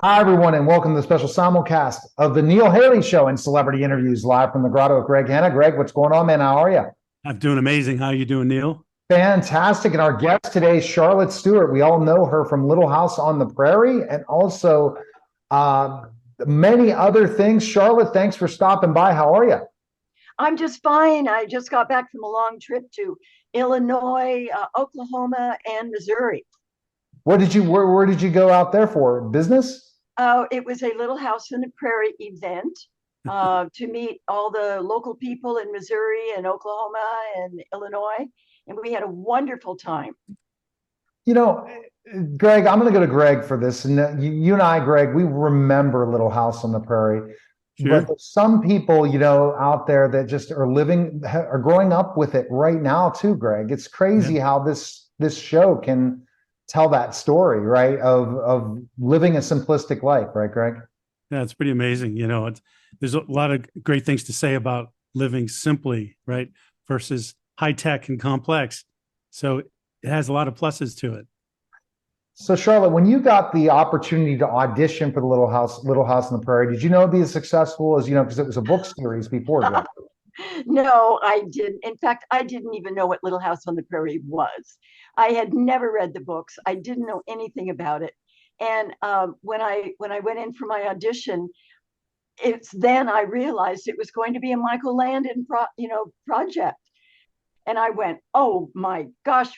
Hi, everyone, and welcome to the special simulcast of the Neil Haley Show and celebrity interviews live from the Grotto with Greg Hanna. Greg, what's going on, man? How are you? I'm doing amazing. How are you doing, Neil? Fantastic. And our guest today is Charlotte Stewart. We all know her from Little House on the Prairie and also uh, many other things. Charlotte, thanks for stopping by. How are you? I'm just fine. I just got back from a long trip to Illinois, Oklahoma, and Missouri. Where did you go out there for? Business? It was a Little House on the Prairie event to meet all the local people in Missouri and Oklahoma and Illinois. And we had a wonderful time. You know, Greg, I'm going to go to Greg for this. And you and I, Greg, we remember Little House on the Prairie. But Sure. there's some people, out there that just are growing up with it right now too, Greg. It's crazy Yeah. how this show can tell that story, right? Of living a simplistic life, right, Greg? Yeah, it's pretty amazing. There's a lot of great things to say about living simply, right? Versus high tech and complex. So it has a lot of pluses to it. So, Charlotte, when you got the opportunity to audition for the Little House on the Prairie, did you know it'd be as successful as because it was a book series before that? No, I didn't. In fact, I didn't even know what Little House on the Prairie was. I had never read the books. I didn't know anything about it. And when I went in for my audition, it's then I realized it was going to be a Michael Landon project. And I went, oh my gosh,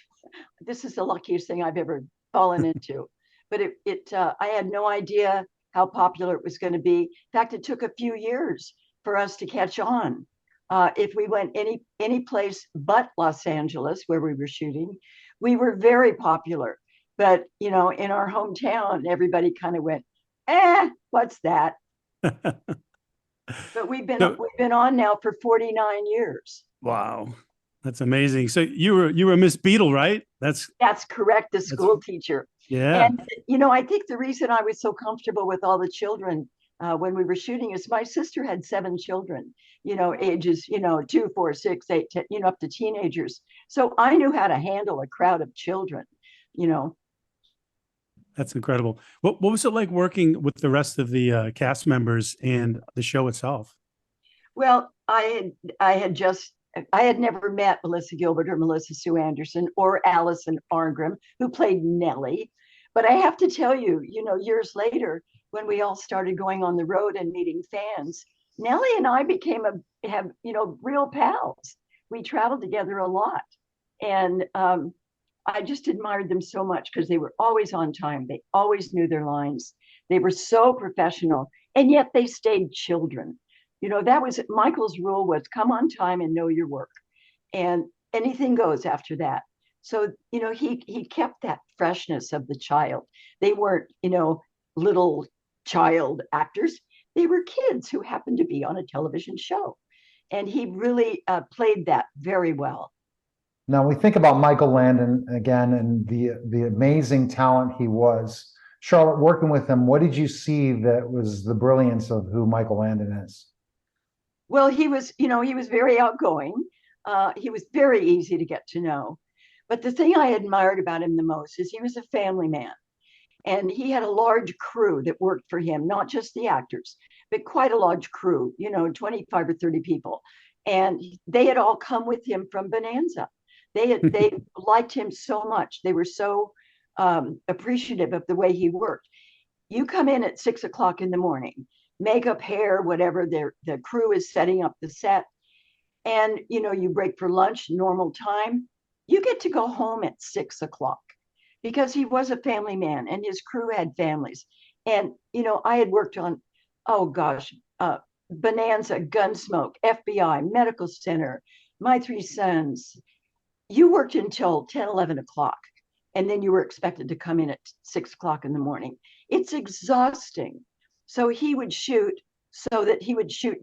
this is the luckiest thing I've ever fallen into. But I had no idea how popular it was going to be. In fact, it took a few years for us to catch on. If we went any place but Los Angeles, where we were shooting, we were very popular. But in our hometown, everybody kind of went, what's that? But we've been So, we've been on now for 49 years. wow, that's amazing. So you were Miss Beadle, right? That's correct, the That's school teacher. yeah. And I think the reason I was so comfortable with all the children when we were shooting is my sister had 7 children, ages 2, 4, 6, 8, 10, up to teenagers. So I knew how to handle a crowd of children. You know, That's incredible. What was it like working with the rest of the cast members and the show itself? well, I had never met Melissa Gilbert or Melissa Sue Anderson or Allison Arngrim, who played Nellie. But I have to tell you, years later, when we all started going on the road and meeting fans, Nellie and I have real pals. We traveled together a lot, and I just admired them so much because they were always on time. They always knew their lines. They were so professional, and yet they stayed children. That was Michael's rule: was come on time and know your work, and anything goes after that. So he kept that freshness of the child. They weren't little child actors. They were kids who happened to be on a television show, and he really played that very well. Now we think about Michael Landon again and the amazing talent he was. Charlotte, working with him, what did you see that was the brilliance of who Michael Landon is? Well, he was very outgoing. He was very easy to get to know. But the thing I admired about him the most is he was a family man. And he had a large crew that worked for him, not just the actors, but quite a large crew, 25 or 30 people. And they had all come with him from Bonanza. They liked him so much. They were so appreciative of the way he worked. You come in at 6 o'clock in the morning, makeup, hair, whatever. The crew is setting up the set, and you break for lunch, normal time. You get to go home at 6 o'clock because he was a family man and his crew had families. And I had worked on, oh gosh, Bonanza, Gunsmoke, FBI, Medical Center, My Three Sons. You worked until 10, 11 o'clock, and then you were expected to come in at 6 o'clock in the morning. It's exhausting. So he would shoot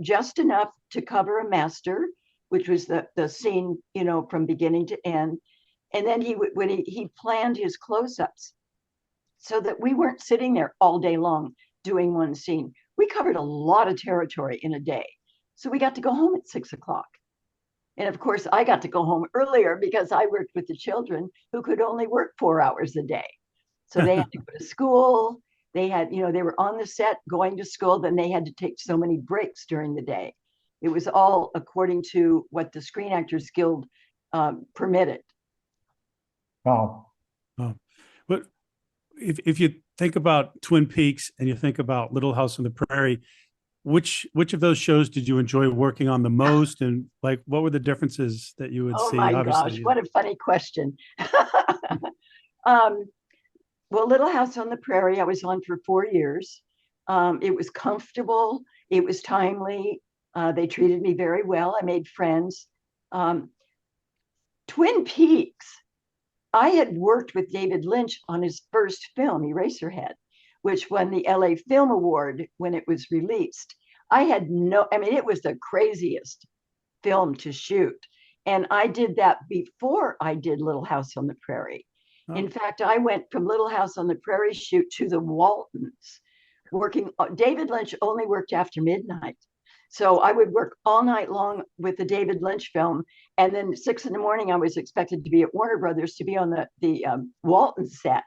just enough to cover a master, which was the scene, from beginning to end. And then he planned his close-ups so that we weren't sitting there all day long doing one scene. We covered a lot of territory in a day. So we got to go home at 6 o'clock. And of course, I got to go home earlier because I worked with the children who could only work 4 hours a day. So they had to go to school. They had, they were on the set going to school, then they had to take so many breaks during the day. It was all according to what the Screen Actors Guild permitted. Wow. Oh. But if you think about Twin Peaks and you think about Little House on the Prairie, which of those shows did you enjoy working on the most, and like what were the differences that you would Oh see? my Obviously, gosh, what a funny question. um, well, Little House on the Prairie, I was on for 4 years. It was comfortable. It was timely. They treated me very well. I made friends. Um, Twin Peaks, I had worked with David Lynch on his first film, Eraserhead, which won the LA Film Award when it was released. It was the craziest film to shoot. And I did that before I did Little House on the Prairie. Oh. In fact, I went from Little House on the Prairie shoot to the Waltons, working. David Lynch only worked after midnight. So I would work all night long with the David Lynch film. And then 6 in the morning, I was expected to be at Warner Brothers to be on the Walton set.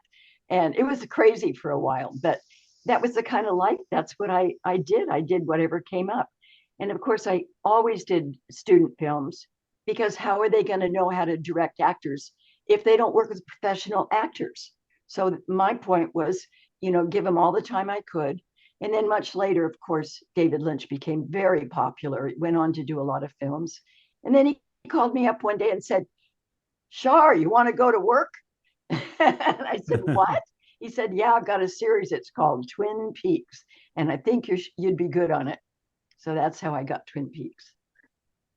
And it was crazy for a while, but that was the kind of life. That's what I did. I did whatever came up. And of course, I always did student films, because how are they going to know how to direct actors if they don't work with professional actors? So my point was, give them all the time I could. And then much later, of course, David Lynch became very popular. He went on to do a lot of films. And then he called me up one day and said, Shar, you want to go to work? And I said, what? He said, yeah, I've got a series. It's called Twin Peaks. And I think you'd be good on it. So that's how I got Twin Peaks.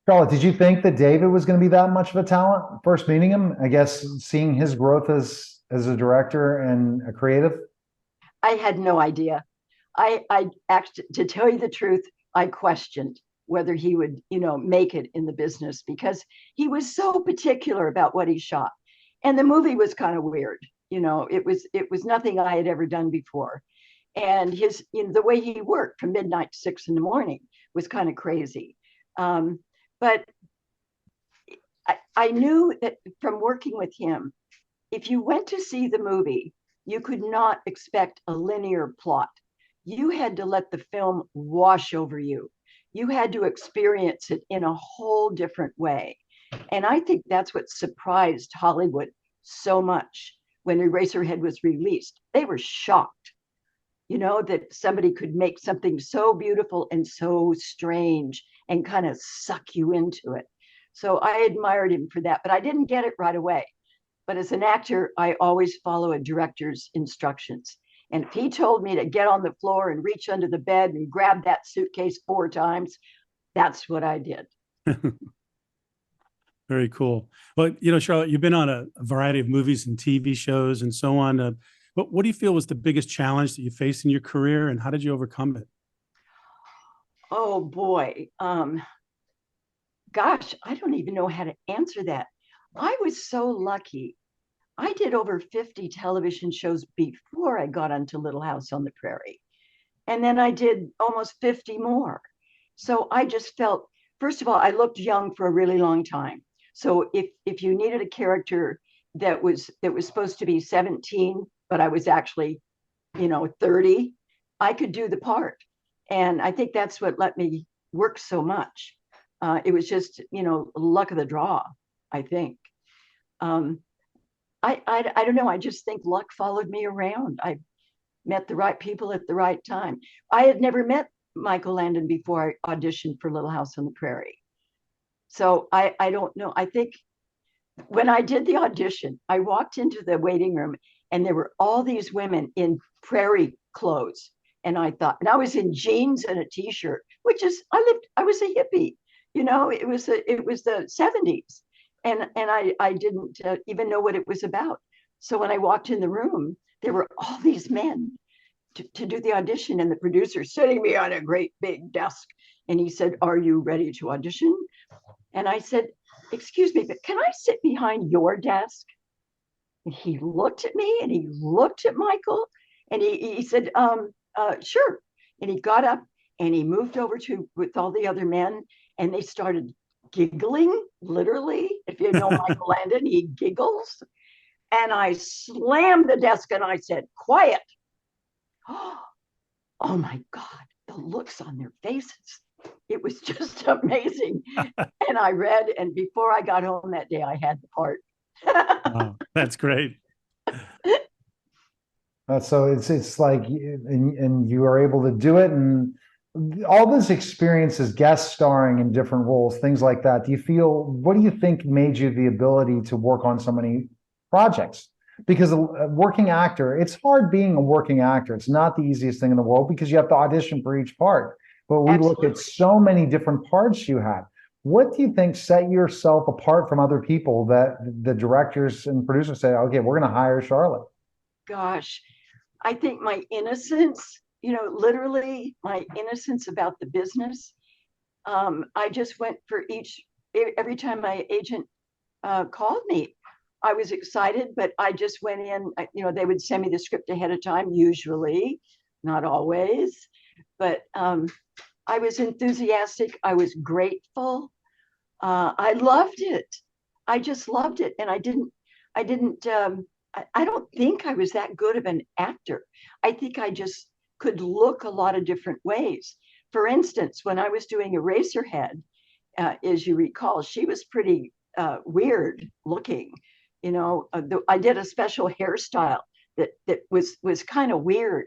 Charlotte, did you think that David was going to be that much of a talent first meeting him? I guess seeing his growth as a director and a creative? I had no idea. I actually, to tell you the truth, I questioned whether he would, make it in the business, because he was so particular about what he shot. And the movie was kind of weird. It was nothing I had ever done before. And his, the way he worked from midnight to 6 in the morning was kind of crazy. But I knew that from working with him, if you went to see the movie, you could not expect a linear plot. You had to let the film wash over you. You had to experience it in a whole different way. And I think that's what surprised Hollywood so much when Eraserhead was released. They were shocked, that somebody could make something so beautiful and so strange and kind of suck you into it. So I admired him for that, but I didn't get it right away. But as an actor, I always follow a director's instructions. And if he told me to get on the floor and reach under the bed and grab that suitcase 4 times, that's what I did. Very cool. Well, Charlotte, you've been on a variety of movies and TV shows and so on. But what do you feel was the biggest challenge that you faced in your career, and how did you overcome it? Oh boy. Gosh, I don't even know how to answer that. I was so lucky. I did over 50 television shows before I got onto Little House on the Prairie. And then I did almost 50 more. So I just felt, first of all, I looked young for a really long time. So if you needed a character that was supposed to be 17, but I was actually, 30, I could do the part. And I think that's what let me work so much. It was just, luck of the draw, I think. I don't know. I just think luck followed me around. I met the right people at the right time. I had never met Michael Landon before I auditioned for Little House on the Prairie. So I don't know. I think when I did the audition, I walked into the waiting room and there were all these women in Prairie clothes. And I thought, and I was in jeans and a t-shirt, which is, I was a hippie, it was the 70s. And I didn't even know what it was about. So when I walked in the room, there were all these men to do the audition, and the producer sitting me on a great big desk. And he said, "Are you ready to audition?" And I said, "Excuse me, but can I sit behind your desk?" And he looked at me and he looked at Michael and he said, sure. And he got up and he moved over with all the other men, and they started giggling, literally. If you know Michael Landon, he giggles. And I slammed the desk and I said, "Quiet. oh my God, the looks on their faces. It was just amazing. And I read, and before I got home that day, I had the part. Wow, that's great. So it's like, and you are able to do it, and all this experience is guest starring in different roles, things like that. What do you think made you the ability to work on so many projects? Because a working actor, it's hard being a working actor. It's not the easiest thing in the world because you have to audition for each part. But we look at so many different parts you had. What do you think set yourself apart from other people that the directors and producers say, okay, we're going to hire Charlotte? Gosh, I think my innocence, literally my innocence about the business. I just went for every time my agent called me, I was excited, but I just went in, they would send me the script ahead of time, usually, not always, but I was enthusiastic. I was grateful. I loved it. I just loved it. And I don't think I was that good of an actor. I think I just could look a lot of different ways. For instance, when I was doing Eraserhead, as you recall, she was pretty weird looking. I did a special hairstyle that was kind of weird.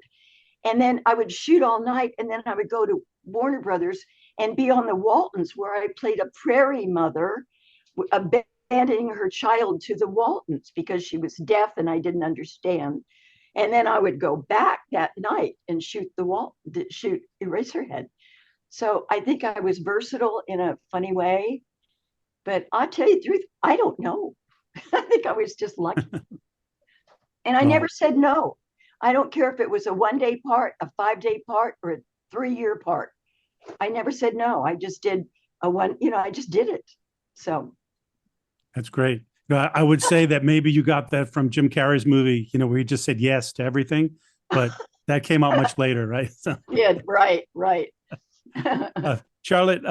And then I would shoot all night, and then I would go to Warner Brothers and be on the Waltons, where I played a Prairie mother, abandoning her child to the Waltons because she was deaf and I didn't understand. And then I would go back that night and shoot Eraserhead. So I think I was versatile in a funny way. But I'll tell you the truth, I don't know. I think I was just lucky. And I never said no. I don't care if it was a 1-day part, a 5-day part, or a 3-year part. I never said no. I just did I just did it. So that's great. I would say that maybe you got that from Jim Carrey's movie, where he just said yes to everything, but that came out much later, right? So. Yeah, right. Charlotte,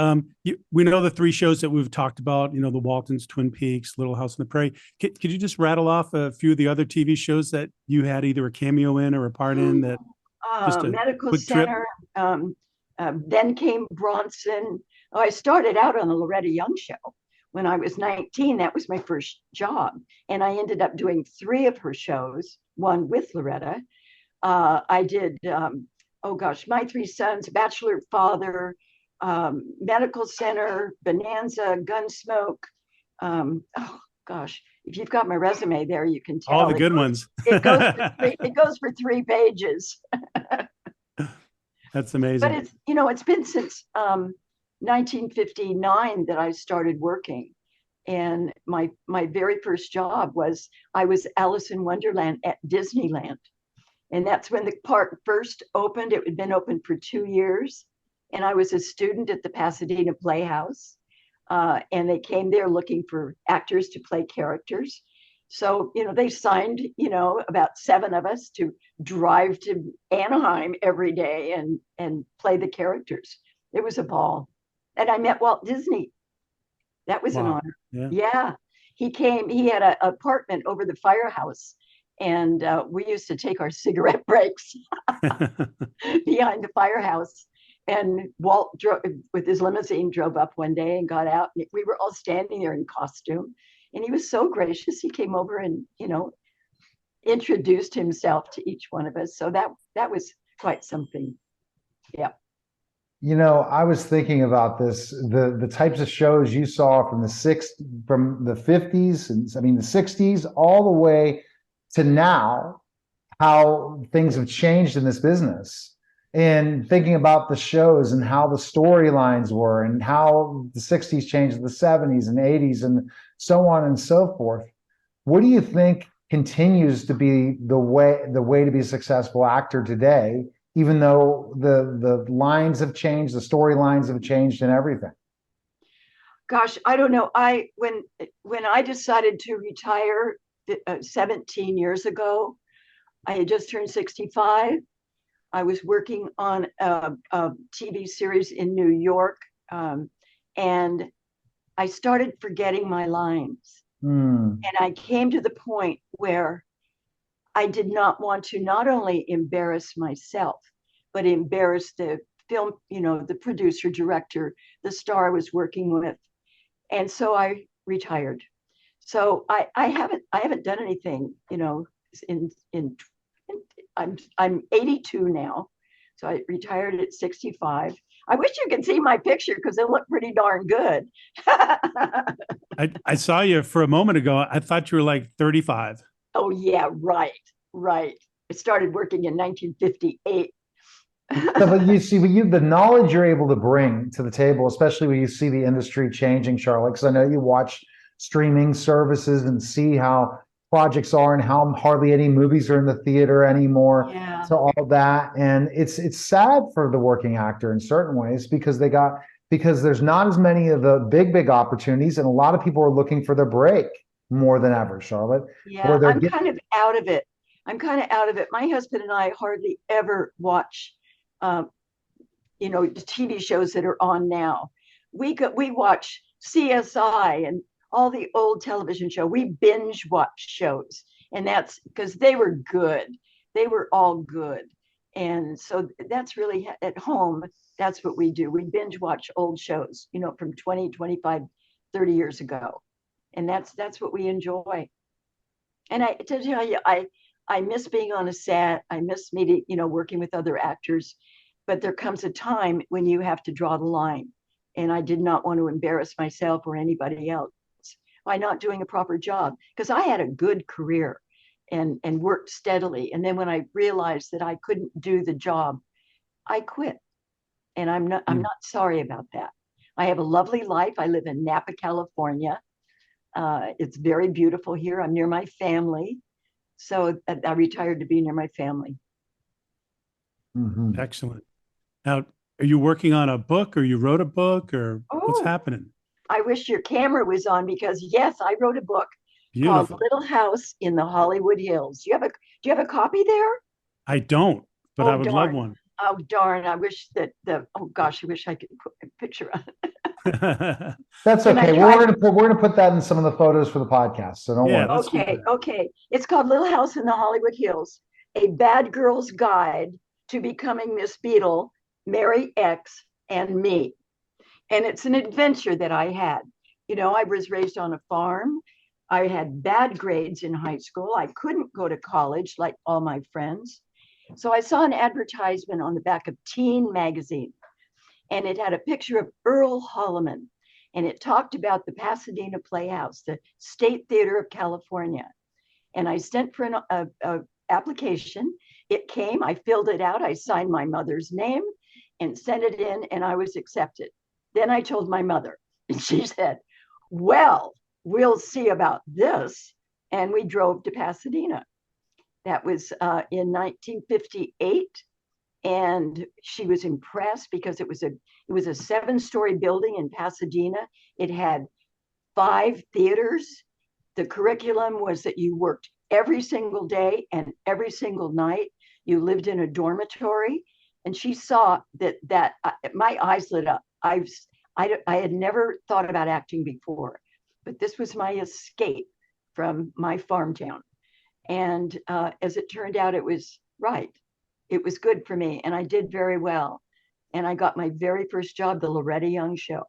we know the 3 shows that we've talked about, the Waltons, Twin Peaks, Little House on the Prairie. Could you just rattle off a few of the other TV shows that you had either a cameo in or a part in? That just a Medical quick Center. Then came Bronson. I started out on the Loretta Young Show when I was 19. That was my first job. And I ended up doing 3 of her shows, one with Loretta. I did, My 3 Sons, Bachelor Father, Medical Center, Bonanza, Gunsmoke. If you've got my resume there, you can tell. All the good ones. It goes for 3 pages. That's amazing. But it's been since 1959 that I started working. And my very first job was Alice in Wonderland at Disneyland. And that's when the park first opened. It had been open for 2 years. And I was a student at the Pasadena Playhouse. And they came there looking for actors to play characters. So, they signed, about 7 of us to drive to Anaheim every day and play the characters. It was a ball. And I met Walt Disney. That was an honor. Yeah. He came, he had an apartment over the firehouse. And we used to take our cigarette breaks behind the firehouse. And Walt drove with his limousine, drove up one day and got out. And we were all standing there in costume. And he was so gracious. He came over and, introduced himself to each one of us. So that was quite something. Yeah. I was thinking about this, the types of shows you saw from the 50s and the 60s all the way to now, how things have changed in this business. And thinking about the shows and how the storylines were and how the 60s changed to the 70s and 80s and so on and so forth. What do you think continues to be the way to be a successful actor today, even though the lines have changed, the storylines have changed and everything? Gosh, I don't know. When I decided to retire 17 years ago, I had just turned 65. I was working on a TV series in New York, and I started forgetting my lines. And I came to the point where I did not want to not only embarrass myself, but embarrass the film, the producer, director, the star I was working with. And so I retired. So I haven't done anything, in I'm 82 now. So I retired at 65. I wish you could see my picture because it looked pretty darn good. I saw you for a moment ago. I thought you were like 35. Oh yeah, right, right. I started working in 1958. So, but you see, the knowledge you're able to bring to the table, especially when you see the industry changing, Charlotte, because I know you watch streaming services and see how projects are and how hardly any movies are in the theater anymore. Yeah. So all that, and it's sad for the working actor in certain ways because there's not as many of the big opportunities, and a lot of people are looking for their break more than ever, Charlotte. Yeah, I'm kind of out of it. I'm kind of out of it. My husband and I hardly ever watch, uh, the TV shows that are on now. We watch CSI and all the old television show. We binge watch shows, and that's because they were good. They were all good, and so that's really at home. That's what we do. We binge watch old shows, from 20, 25, 30 years ago, and that's what we enjoy. And I to tell you, I miss being on a set. I miss meeting, working with other actors. But there comes a time when you have to draw the line. And I did not want to embarrass myself or anybody else by not doing a proper job because I had a good career and worked steadily. And then when I realized that I couldn't do the job, I quit. And I'm not sorry about that. I have a lovely life. I live in Napa, California. It's very beautiful here. I'm near my family. So I retired to be near my family. Mhm. Excellent. Now, are you working on a book or you wrote a book or what's Oh, happening? I wish your camera was on because yes, I wrote a book called Beautiful. Little House in the Hollywood Hills. Do you have a copy there? I don't, but I Oh would love darn. one. Oh darn. I wish that the oh gosh, I wish I could put a picture on it. That's And I okay. tried. We're gonna put that in some of the photos for the podcast, so don't Yeah, worry. let's do Okay, that. okay. It's called Little House in the Hollywood Hills, a bad girl's guide to becoming Miss Beadle, Mary X, and me. And it's an adventure that I had. I was raised on a farm. I had bad grades in high school. I couldn't go to college like all my friends. So I saw an advertisement on the back of Teen magazine, and it had a picture of Earl Holliman, and it talked about the Pasadena Playhouse, the State Theater of California. And I sent for an application. It came, I filled it out, I signed my mother's name and sent it in, and I was accepted. Then I told my mother, and she said, well, we'll see about this. And we drove to Pasadena. That was in 1958. And she was impressed because it was a 7-story building in Pasadena. It had 5 theaters. The curriculum was that you worked every single day and every single night. You lived in a dormitory, and she saw that my eyes lit up. I had never thought about acting before, but this was my escape from my farm town. And as it turned out, it was right. It was good for me, and I did very well. And I got my very first job, the Loretta Young Show,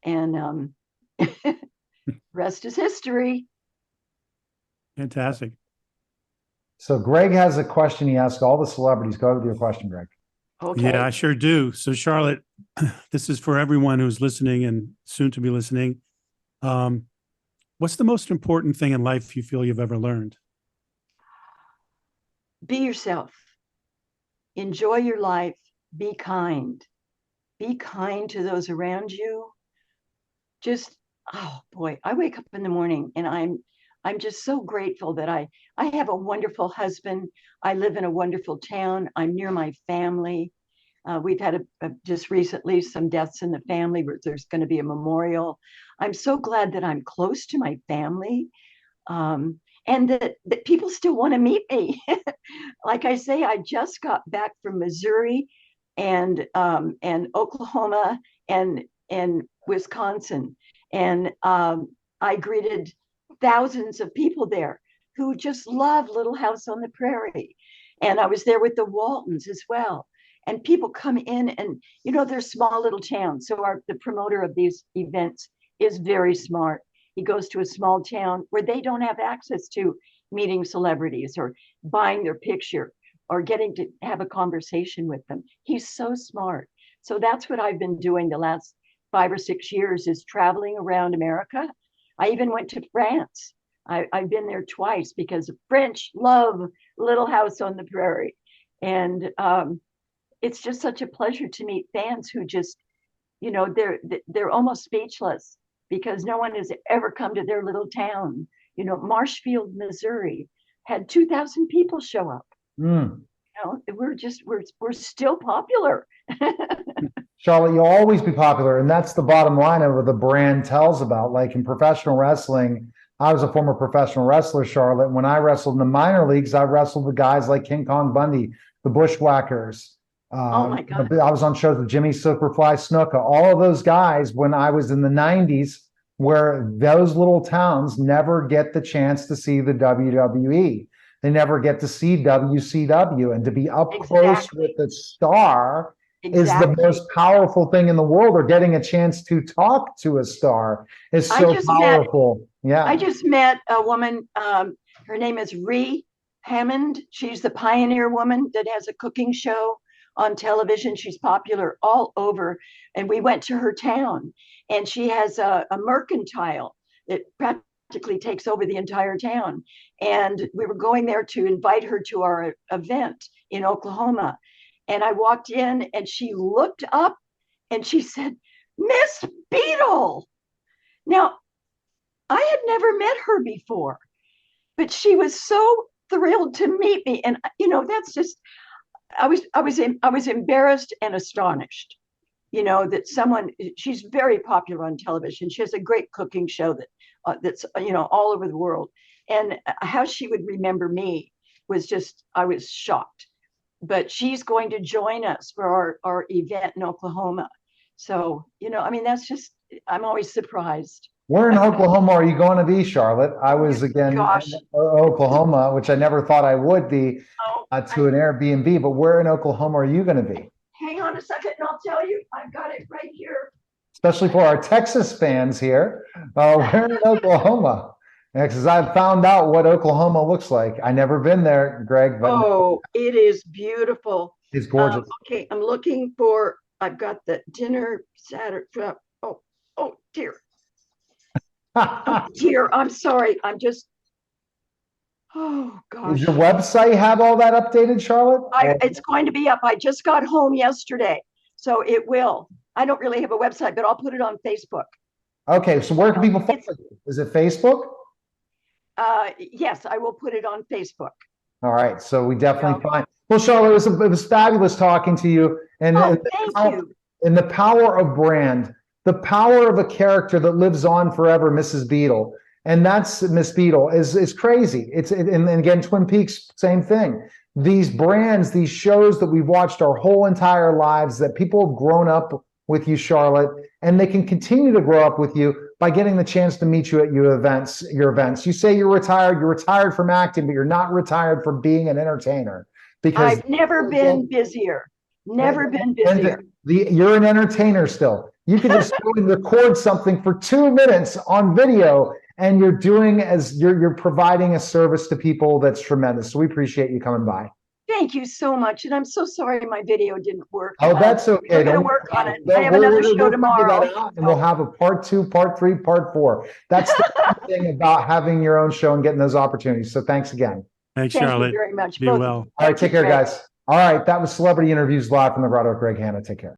and rest is history. Fantastic. So Greg has a question he asks all the celebrities. Go with your question, Greg. Okay. Yeah, I sure do. So, Charlotte, this is for everyone who's listening and soon to be listening. What's the most important thing in life you feel you've ever learned? Be yourself. Enjoy your life. Be kind. Be kind to those around you. Just, oh boy, I wake up in the morning and I'm just so grateful that I have a wonderful husband. I live in a wonderful town. I'm near my family. We've had just recently some deaths in the family where there's going to be a memorial. I'm so glad that I'm close to my family, and that people still want to meet me. Like I say, I just got back from Missouri and Oklahoma and Wisconsin, and I greeted thousands of people there. who just love Little House on the Prairie. And I was there with the Waltons as well. And people come in and, they're small little towns. So the promoter of these events is very smart. He goes to a small town where they don't have access to meeting celebrities or buying their picture or getting to have a conversation with them. He's so smart. So that's what I've been doing the last 5 or 6 years, is traveling around America. I even went to France. I've been there twice because the French love Little House on the Prairie. And it's just such a pleasure to meet fans who just, they're almost speechless because no one has ever come to their little town. Marshfield, Missouri had 2,000 people show up. We're still popular. Charlotte, you'll always be popular, and that's the bottom line of what the brand tells about. Like in professional wrestling, I was a former professional wrestler, Charlotte. When I wrestled in the minor leagues, I wrestled with guys like King Kong Bundy, the Bushwhackers. Oh my God. I was on shows with Jimmy Superfly Snuka, all of those guys when I was in the 90s, where those little towns never get the chance to see the WWE. They never get to see WCW, and to be up close with the star is the most powerful thing in the world, or getting a chance to talk to a star is so powerful. I just met a woman, her name is Ree Hammond. She's the pioneer woman that has a cooking show on television. She's popular all over. And we went to her town, and she has a mercantile that practically takes over the entire town. And we were going there to invite her to our event in Oklahoma. And I walked in and she looked up and she said, "Miss Beadle." Now, I had never met her before, but she was so thrilled to meet me. And, that's just, I was embarrassed and astonished, that she's very popular on television. She has a great cooking show that's all over the world. And how she would remember me was just, I was shocked. But she's going to join us for our event in Oklahoma. So, that's just, I'm always surprised. Where in Oklahoma are you going to be, Charlotte? I was again in Oklahoma, which I never thought I would be, to an Airbnb, but where in Oklahoma are you going to be? Hang on a second and I'll tell you. I've got it right here. Especially for our Texas fans here. Where in Oklahoma? Because I've found out what Oklahoma looks like. I've never been there, Greg. But it is beautiful. It's gorgeous. Okay, I'm looking for, I've got the dinner Saturday. Oh, dear. Oh, dear, I'm sorry. Oh, gosh. Does your website have all that updated, Charlotte? It's going to be up. I just got home yesterday, so it will. I don't really have a website, but I'll put it on Facebook. Okay, so where can people find it? Is it Facebook? Yes, I will put it on Facebook. All right, so we definitely find. Well, Charlotte, it was fabulous talking to you. And thank you. And the power of brand, the power of a character that lives on forever, Mrs. Beadle, and that's Miss Beadle is crazy. And again, Twin Peaks, same thing. These brands, these shows that we've watched our whole entire lives, that people have grown up with you, Charlotte, and they can continue to grow up with you by getting the chance to meet you at your events. You say you're retired from acting, but you're not retired from being an entertainer. Because I've never been busier. Never been busier. You're an entertainer still. You can just go and record something for 2 minutes on video, and you're providing a service to people that's tremendous. So we appreciate you coming by. Thank you so much. And I'm so sorry my video didn't work. Oh, that's okay. We're going to work on it. I have another show tomorrow. And we'll have a part 2, part 3, part 4. That's the thing about having your own show and getting those opportunities. So thanks again. Thanks, Charlotte. Thank you very much. Be well. All right, take care, guys. All right, that was Celebrity Interviews live from the Grotto with Greg Hanna. Take care.